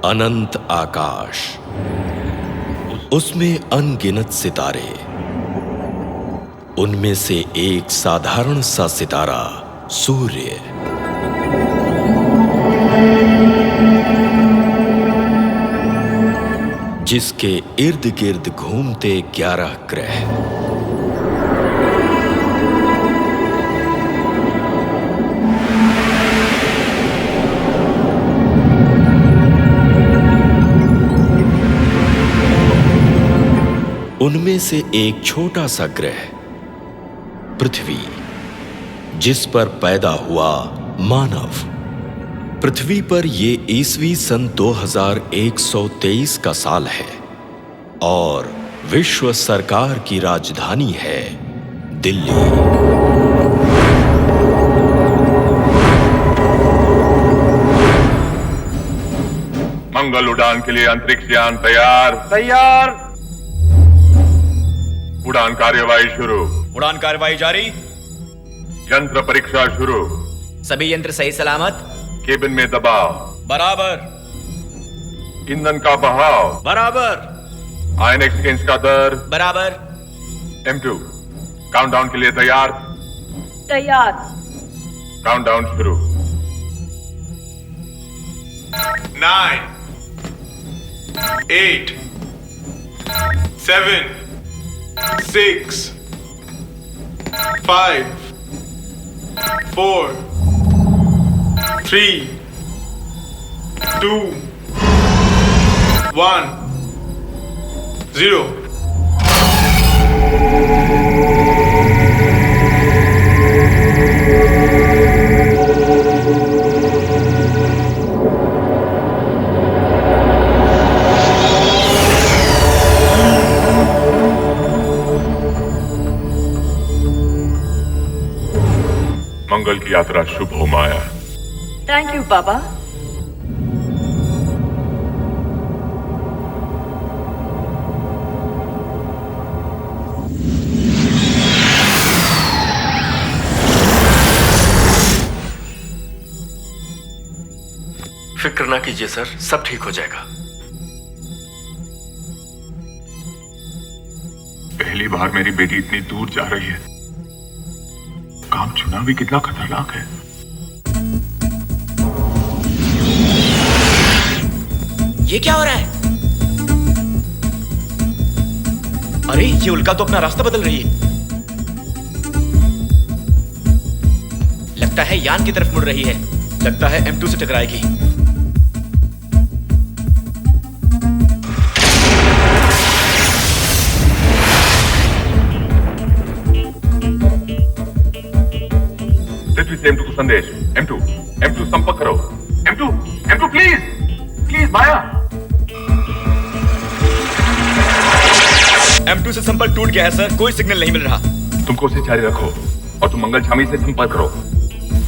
अनंत आकाश, उसमें अनगिनत सितारे, उनमें से एक साधारण सा सितारा सूर्य। जिसके इर्द गिर्द घूमते 11 ग्रह। उनमें से एक छोटा सा ग्रह पृथ्वी, जिस पर पैदा हुआ मानव। पृथ्वी पर यह ईस्वी सन 2123 का साल है और विश्व सरकार की राजधानी है दिल्ली। मंगल उड़ान के लिए अंतरिक्ष यान तैयार। उड़ान कार्यवाही शुरू। उड़ान कार्यवाही जारी। यंत्र परीक्षा शुरू। सभी यंत्र सही सलामत। केबिन में दबाव बराबर। ईंधन का बहाव बराबर। आयन एक्सचेंज का दर बराबर। M2 काउंटडाउन के लिए तैयार। काउंटडाउन शुरू। 9, 8, 7, 6, 5, 4, 3, 2, 1, 0। मंगल की यात्रा शुभ हो माया। थैंक यू बाबा। फिक्र ना कीजिए सर, सब ठीक हो जाएगा। पहली बार मेरी बेटी इतनी दूर जा रही है। काम चुना भी कितना खतरनाक है। ये क्या हो रहा है? अरे ये उल्का तो अपना रास्ता बदल रही है। लगता है यान की तरफ मुड़ रही है। लगता है M2 से टकराएगी। पृथ्वी से M2 को संदेश। M2 संपर्क करो। M2 please Maya. M2 से संपर्क टूट गया है सर, कोई सिग्नल नहीं मिल रहा। तुम कोशिश जारी रखो और तुम मंगल छामी से संपर्क करो।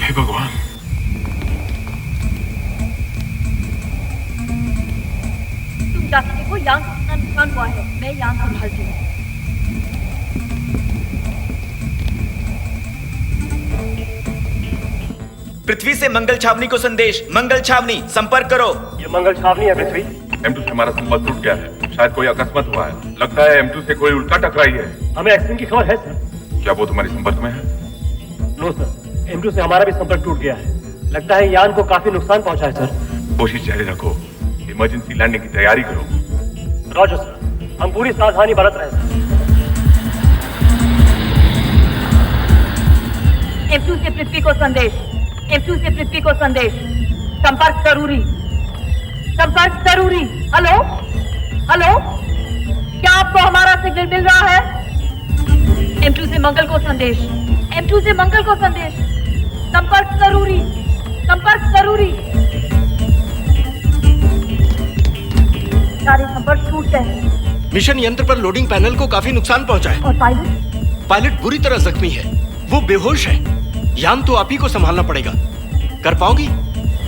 हे भगवान। तुम जाकर देखो यान को कितना नुकसान हुआ है। मैं यान संभालती हूँ। पृथ्वी से मंगल छावनी को संदेश। मंगल छावनी संपर्क करो। ये मंगल छावनी है पृथ्वी। M2 से हमारा संपर्क टूट गया है। शायद कोई अकस्मात हुआ है। लगता है M2 से कोई उल्का टकराई है। हमें एक्सीडेंट की खबर है सर। क्या वो तुम्हारे संपर्क में है? नो सर, M2 से हमारा भी संपर्क टूट गया है। लगता है यान को काफी नुकसान पहुंचा है सर। कोशिश जारी रखो। इमरजेंसी लैंडिंग की तैयारी करो। रॉजर सर, हम पूरी सावधानी बरत रहे हैं। M2 से पृथ्वी को संदेश। M2 से पृथ्वी को संदेश। संपर्क जरूरी। हेलो, क्या आपको हमारा सिग्नल मिल रहा है? M2 से मंगल को संदेश। संपर्क जरूरी। सारे संपर्क टूट है? मिशन यंत्र पर लोडिंग पैनल को काफी नुकसान पहुंचा है। और पायलट? पायलट बुरी तरह जख्मी है, वो बेहोश है। यान तो आप ही को संभालना पड़ेगा। कर पाओगी?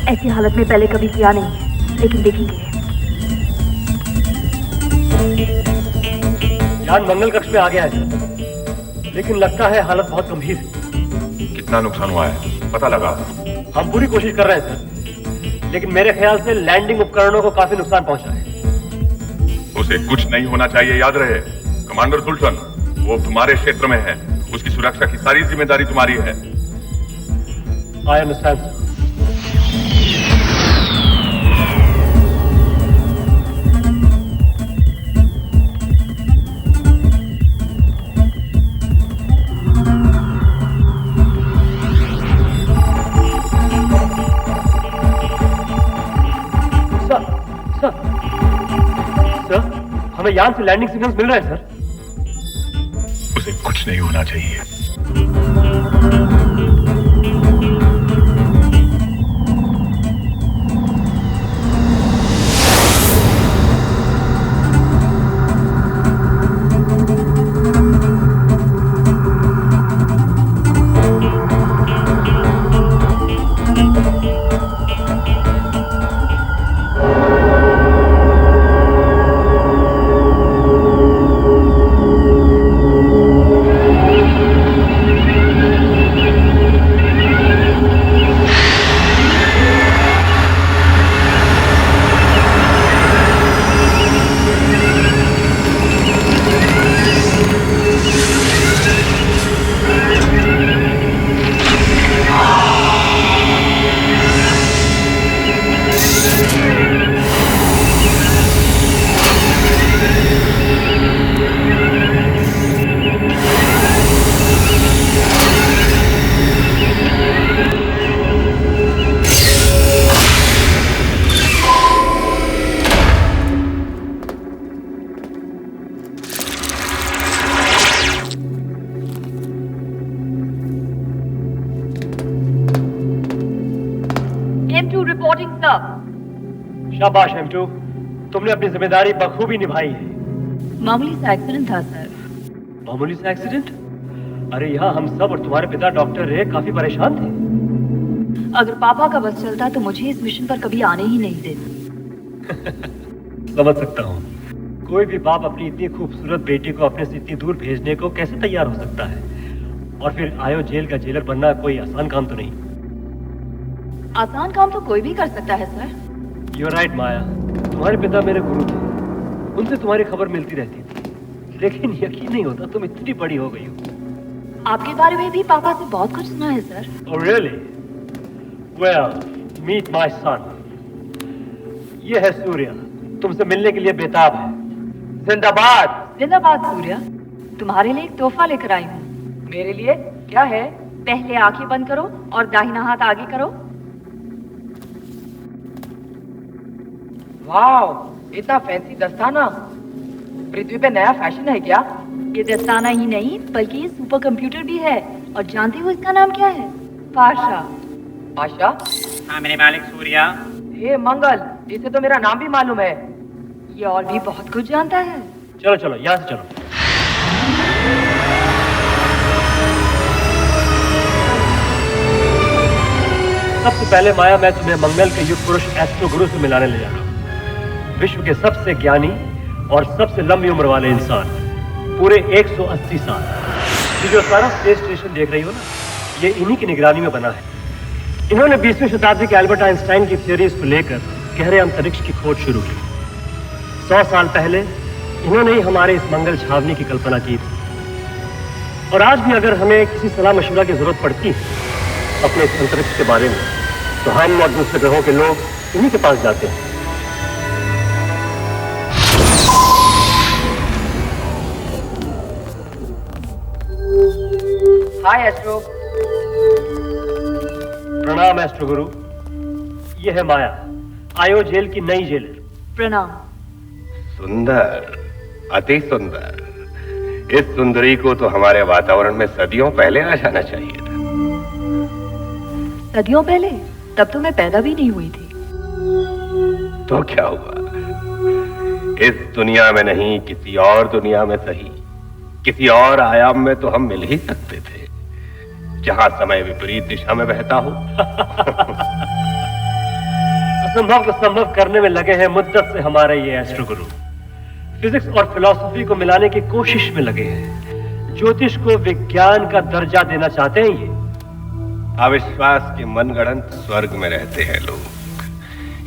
ऐसी हालत में पहले कभी किया नहीं, लेकिन देखेंगे। यान मंगल कक्ष में आ गया है सर, लेकिन लगता है हालत बहुत गंभीर है। कितना नुकसान हुआ है पता लगा? हम पूरी कोशिश कर रहे हैं सर, लेकिन मेरे ख्याल से लैंडिंग उपकरणों को काफी नुकसान पहुंचा है। उसे कुछ नहीं होना चाहिए, याद रहे। कमांडर सुल्तान, वो तुम्हारे क्षेत्र में है, उसकी सुरक्षा की सारी जिम्मेदारी तुम्हारी है। I understand sir. हमें यान से लैंडिंग सिग्नल्स मिल रहे हैं सर। उसे कुछ नहीं होना चाहिए। M2 reporting sir. शाबाश M2, तुमने अपनी जिम्मेदारी बखूबी निभाई है। मामूली सा एक्सीडेंट था सर। मामूली सा एक्सीडेंट? अरे यहाँ हम सब और तुम्हारे पिता डॉक्टर रे काफी परेशान थे। अगर पापा का बस चलता तो मुझे इस मिशन पर कभी आने ही नहीं देते। समझ सकता हूँ। कोई भी बाप अपनी इतनी खूबसूरत बेटी को अपने से इतनी दूर भेजने को कैसे तैयार हो सकता है? और फिर आयो जेल का जेलर बनना कोई आसान काम तो नहीं। आसान काम तो कोई भी कर सकता है सर। You're right, माया। तुम्हारे पिता मेरे गुरु थे, उनसे तुम्हारी खबर मिलती रहती थी, लेकिन यकीन नहीं होता तुम इतनी बड़ी हो गई हो। आपके बारे में भी पापा से बहुत कुछ सुना है sir. Oh really? Well, meet my son. ये है सूर्या, तुमसे मिलने के लिए बेताब है। जिंदाबाद। जिंदाबाद सूर्या। तुम्हारे लिए एक तोहफा लेकर आई हूँ। मेरे लिए क्या है? पहले आंखें बंद करो और दाहिना हाथ आगे करो। वाह, इतना फैंसी दस्ताना। पृथ्वी पे नया फैशन है क्या? ये दस्ताना ही नहीं बल्कि ये सुपर कंप्यूटर भी है। और जानते हो इसका नाम क्या है? पाशा। पाशा? हाँ मेरे मालिक सूर्या। हे मंगल, इसे तो मेरा नाम भी मालूम है। ये और भी बहुत कुछ जानता है। चलो चलो यहाँ से चलो। सबसे पहले माया, मैं तुम्हें मंगल के युग पुरुष एस्ट्रो गुरु से मिलाने ले जा रहा हूँ। विश्व के सबसे ज्ञानी और सबसे लंबी उम्र वाले इंसान, पूरे 180 साल। ये जो सारा स्पेस स्टेशन देख रही हो ना, ये इन्हीं की निगरानी में बना है। इन्होंने 20वीं शताब्दी के एल्बर्ट आइंस्टाइन की थ्योरीज को लेकर गहरे अंतरिक्ष की खोज शुरू की। 100 साल पहले इन्होंने ही हमारे इस मंगल छावनी की कल्पना की थी। और आज भी अगर हमें किसी सलाह मशवरा की जरूरत पड़ती है अपने इस अंतरिक्ष के बारे में, तो हम और दूसरे ग्रहों के लोग इन्हीं के पास जाते हैं। हाय एस्ट्रो। प्रणाम एस्ट्रो गुरु। ये है माया, आयो जेल की नई जेलर। प्रणाम। सुंदर, अति सुंदर। इस सुंदरी को तो हमारे वातावरण में सदियों पहले आ जाना चाहिए था। सदियों पहले? तब तो मैं पैदा भी नहीं हुई थी। तो क्या हुआ? इस दुनिया में नहीं, किसी और दुनिया में सही, किसी और आयाम में तो हम मिल ही सकते थे, जहां समय विपरीत दिशा में बहता हो। असंभव को संभव करने में लगे हैं मुद्दत से हमारे ये एस्ट्रो गुरु। फिजिक्स और फिलॉसफी को मिलाने की कोशिश में लगे हैं। ज्योतिष को विज्ञान का दर्जा देना चाहते हैं ये। अविश्वास के मनगढ़ंत स्वर्ग में रहते हैं लोग।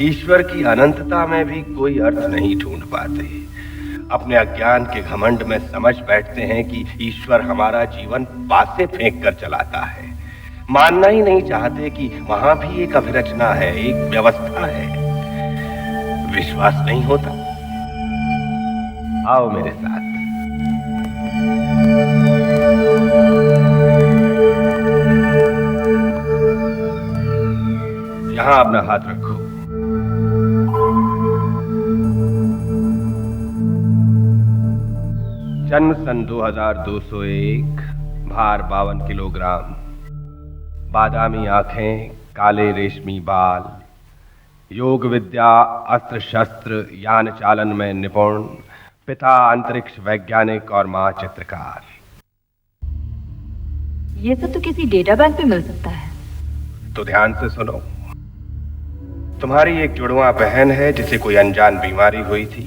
ईश्वर की अनंतता में भी कोई अर्थ नहीं ढूंढ पाते। अपने अज्ञान के घमंड में समझ बैठते हैं कि ईश्वर हमारा जीवन पासे फेंक कर चलाता है। मानना ही नहीं चाहते कि वहां भी एक अभिरचना है, एक व्यवस्था है। विश्वास नहीं होता? आओ मेरे साथ। यहां अपना हाथ रखो। जन्म सन 2201, भार 52 किलोग्राम, बादामी आंखें, काले रेशमी बाल, योग विद्या, अस्त्र शस्त्र, यान चालन में निपुण, पिता अंतरिक्ष वैज्ञानिक और मां चित्रकार। ये सब तो किसी डेटा बैंक पे मिल सकता है। तो ध्यान से सुनो। तुम्हारी एक जुड़वा बहन है जिसे कोई अनजान बीमारी हुई थी।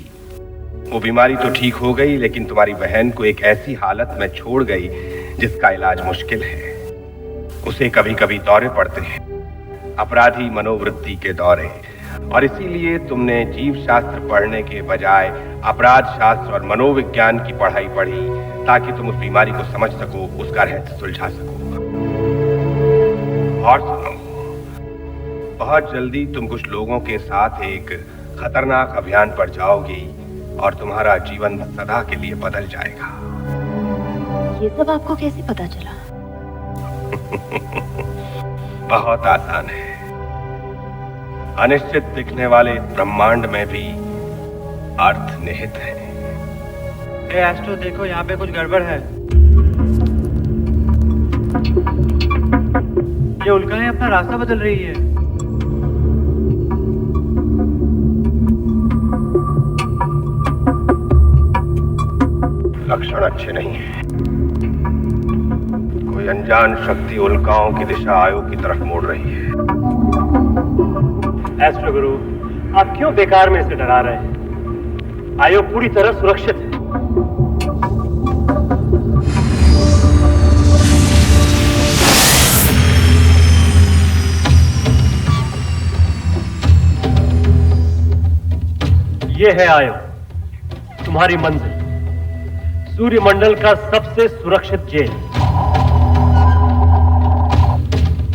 वो बीमारी तो ठीक हो गई, लेकिन तुम्हारी बहन को एक ऐसी हालत में छोड़ गई जिसका इलाज मुश्किल है। उसे कभी कभी दौरे पड़ते हैं, अपराधी मनोवृत्ति के दौरे, और इसीलिए तुमने जीव शास्त्र पढ़ने के बजाय अपराध शास्त्र और मनोविज्ञान की पढ़ाई पढ़ी, ताकि तुम उस बीमारी को समझ सको, उसका रहस्य सुलझा सको। और सुनो, बहुत जल्दी तुम कुछ लोगों के साथ एक खतरनाक अभियान पर जाओगी और तुम्हारा जीवन सदा के लिए बदल जाएगा। ये सब आपको कैसे पता चला? बहुत आसान है। अनिश्चित दिखने वाले ब्रह्मांड में भी अर्थ निहित है। एस्ट्रो देखो, यहाँ पे कुछ गड़बड़ है। ये उल्काएं अपना रास्ता बदल रही है। लक्षण अच्छे नहीं है। कोई अनजान शक्ति उल्काओं की दिशा आयो की तरफ मोड़ रही है। एस्ट्रो गुरु, आप क्यों बेकार में इसे डरा रहे हैं? आयो पूरी तरह सुरक्षित है। ये है आयो, तुम्हारी मंजिल, सूर्यमंडल का सबसे सुरक्षित जेल।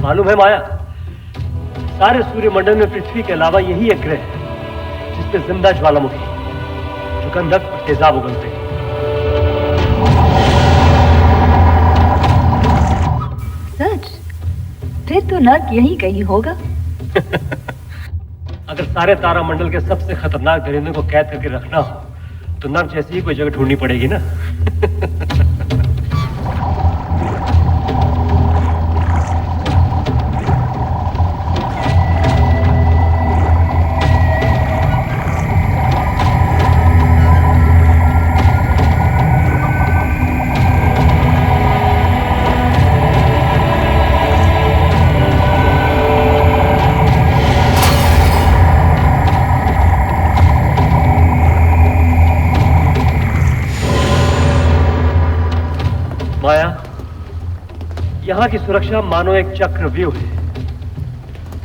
मालूम है माया, सारे सूर्यमंडल में पृथ्वी के अलावा यही एक ग्रह है जिसपे जिंदा ज्वालामुखी, जो गंधक और तेजाब उगलते हैं। सच? फिर तो नर्क यही कहीं होगा। अगर सारे तारामंडल के सबसे खतरनाक दरिंदों को कैद करके रखना हो तो नर्क जैसी ही कोई जगह ढूंढनी पड़ेगी ना। माया, यहाँ की सुरक्षा मानो एक चक्रव्यूह है।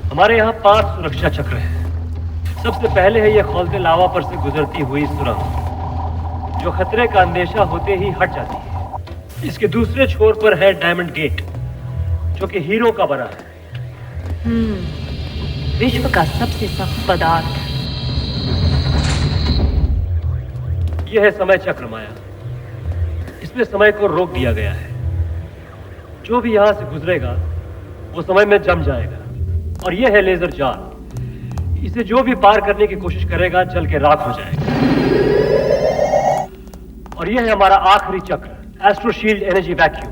हमारे यहाँ 5 सुरक्षा चक्र हैं। सबसे पहले है ये खौलते लावा पर से गुजरती हुई सुरंग, जो खतरे का अंदेशा होते ही हट जाती है। इसके दूसरे छोर पर है डायमंड गेट, जो कि हीरो का बना है। विश्व का सबसे सख्त पदार्थ। यह है समय चक्र माया। इसमें समय को रोक दिया गया है। जो भी यहां से गुजरेगा वो समय में जम जाएगा। और यह है लेजर जाल। इसे जो भी पार करने की कोशिश करेगा जल के राख हो जाएगा। और यह है हमारा आखिरी चक्र, एस्ट्रो शील्ड एनर्जी वैक्यूम।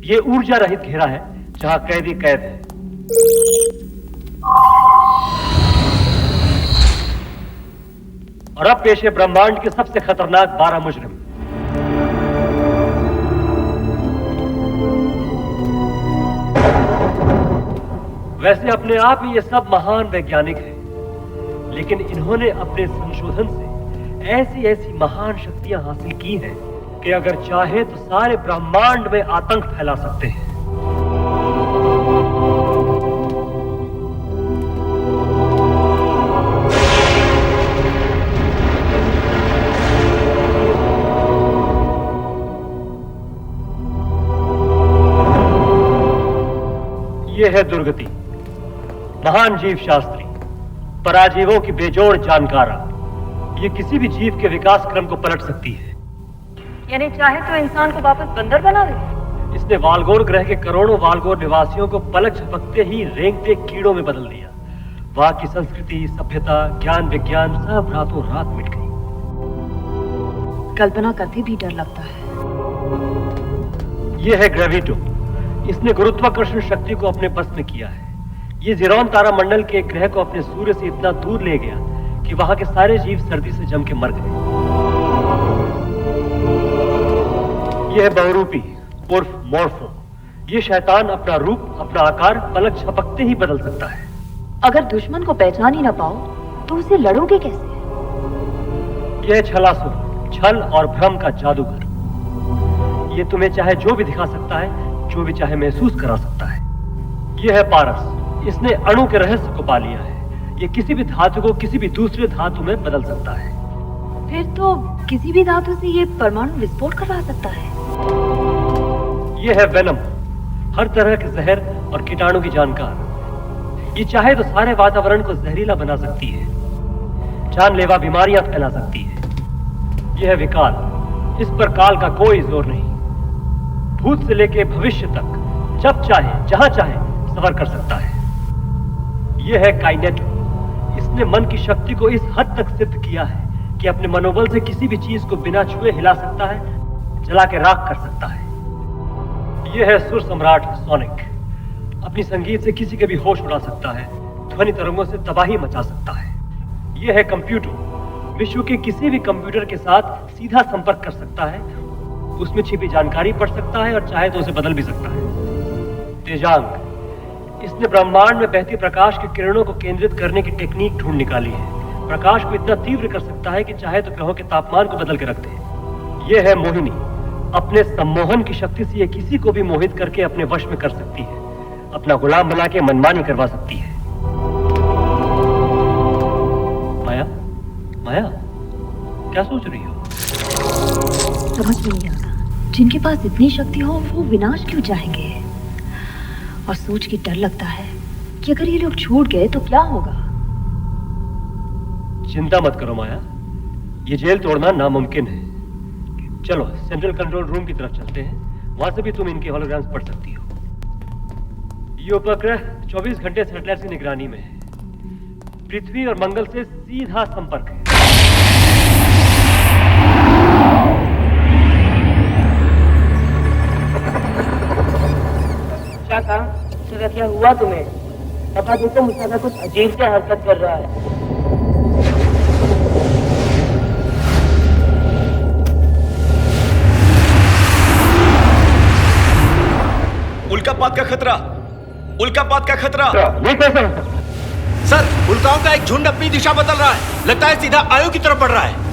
ये ऊर्जा रहित घेरा है जहां कैदी कैद है। और अब पेश है ब्रह्मांड के सबसे खतरनाक 12 मुजरिम। वैसे अपने आप में ये सब महान वैज्ञानिक हैं, लेकिन इन्होंने अपने संशोधन से ऐसी ऐसी महान शक्तियां हासिल की हैं कि अगर चाहे तो सारे ब्रह्मांड में आतंक फैला सकते हैं। यह है दुर्गति, महान जीव शास्त्री, पराजीवों की बेजोड़ जानकारा। ये किसी भी जीव के विकास क्रम को पलट सकती है। यानी चाहे तो इंसान को वापस बंदर बना दे। इसने वालगोर ग्रह के करोड़ों वालगोर निवासियों को पलक झपकते ही रेंगते कीड़ों में बदल दिया। वहां की संस्कृति, सभ्यता, ज्ञान, विज्ञान सब रातों रात मिट गई। कल्पना करते भी डर लगता है। यह है ग्रेविटो। इसने गुरुत्वाकर्षण शक्ति को अपने बस में किया है। ये ज़ीरोन तारामंडल के एक ग्रह को अपने सूर्य से इतना दूर ले गया कि वहां के सारे जीव सर्दी से जम के मर गए। यह है बहुरूपी उर्फ मॉर्फो। ये शैतान अपना रूप, अपना आकार पलक झपकते ही बदल सकता है। अगर दुश्मन को पहचान ही ना पाओ तो उसे लड़ोगे कैसे? यह छलासुर, छल और भ्रम का जादूगर। ये तुम्हें चाहे जो भी दिखा सकता है, जो भी चाहे महसूस करा सकता है। यह है पारस। इसने अणु के रहस्य को पा लिया है। ये किसी भी धातु को किसी भी दूसरे धातु में बदल सकता है। फिर तो किसी भी धातु से ये परमाणु विस्फोट करवा सकता है। यह है वेनम, हर तरह के जहर और कीटाणु की जानकार। ये चाहे तो सारे वातावरण को जहरीला बना सकती है, जानलेवा बीमारियां फैला सकती है। यह है विकाल। इस पर काल का कोई जोर नहीं। भूत से लेके भविष्य तक जब चाहे जहां चाहे सफर कर सकता है। यह है काइनेटो। इसने मन की शक्ति को इस हद तक सिद्ध किया है कि अपने मनोबल से किसी भी चीज को बिना छुए हिला सकता है, जला के राख कर सकता है। यह है सुर सम्राट सोनिक। अपनी संगीत से किसी के भी होश उड़ा सकता है, ध्वनि तरंगों से तबाही मचा सकता है। यह है कंप्यूटर। विश्व के किसी भी कंप्यूटर के साथ सीधा संपर्क कर सकता है, उसमें छिपी जानकारी पढ़ सकता है और चाहे तो उसे बदल भी सकता है। तेजांग। इसने ब्रह्मांड में बहती प्रकाश की किरणों को केंद्रित करने की टेक्निक ढूंढ निकाली है। प्रकाश को इतना तीव्र कर सकता है कि चाहे तो ग्रहों के तापमान को बदल के रख दे। यह है मोहिनी। अपने सम्मोहन की शक्ति से यह किसी को भी मोहित करके अपने वश में कर सकती है, अपना गुलाम बना के मनमानी करवा सकती है। माया, माया, क्या सोच रही हो? समझ में नहीं आता, जिनके पास इतनी शक्ति हो वो विनाश क्यों चाहेंगे? और सोच के डर लगता है कि अगर ये लोग छूट गए तो क्या होगा। चिंता मत करो माया, ये जेल तोड़ना नामुमकिन है। चलो सेंट्रल कंट्रोल रूम की तरफ चलते हैं, वहां से भी तुम इनके होलोग्राम्स पढ़ सकती हो। ये उपग्रह 24 घंटे सैटेलाइट की निगरानी में है। पृथ्वी और मंगल से सीधा संपर्क है। क्या कहा? क्या हुआ तुम्हें? पापा देखो, मुझसे कुछ अजीब से हरकत कर रहा है। उल्कापात का खतरा, उल्कापात का खतरा। ये कैसे हो सकता है? सर, उल्काओं का एक झुंड अपनी दिशा बदल रहा है। लगता है सीधा आयो की तरफ बढ़ रहा है।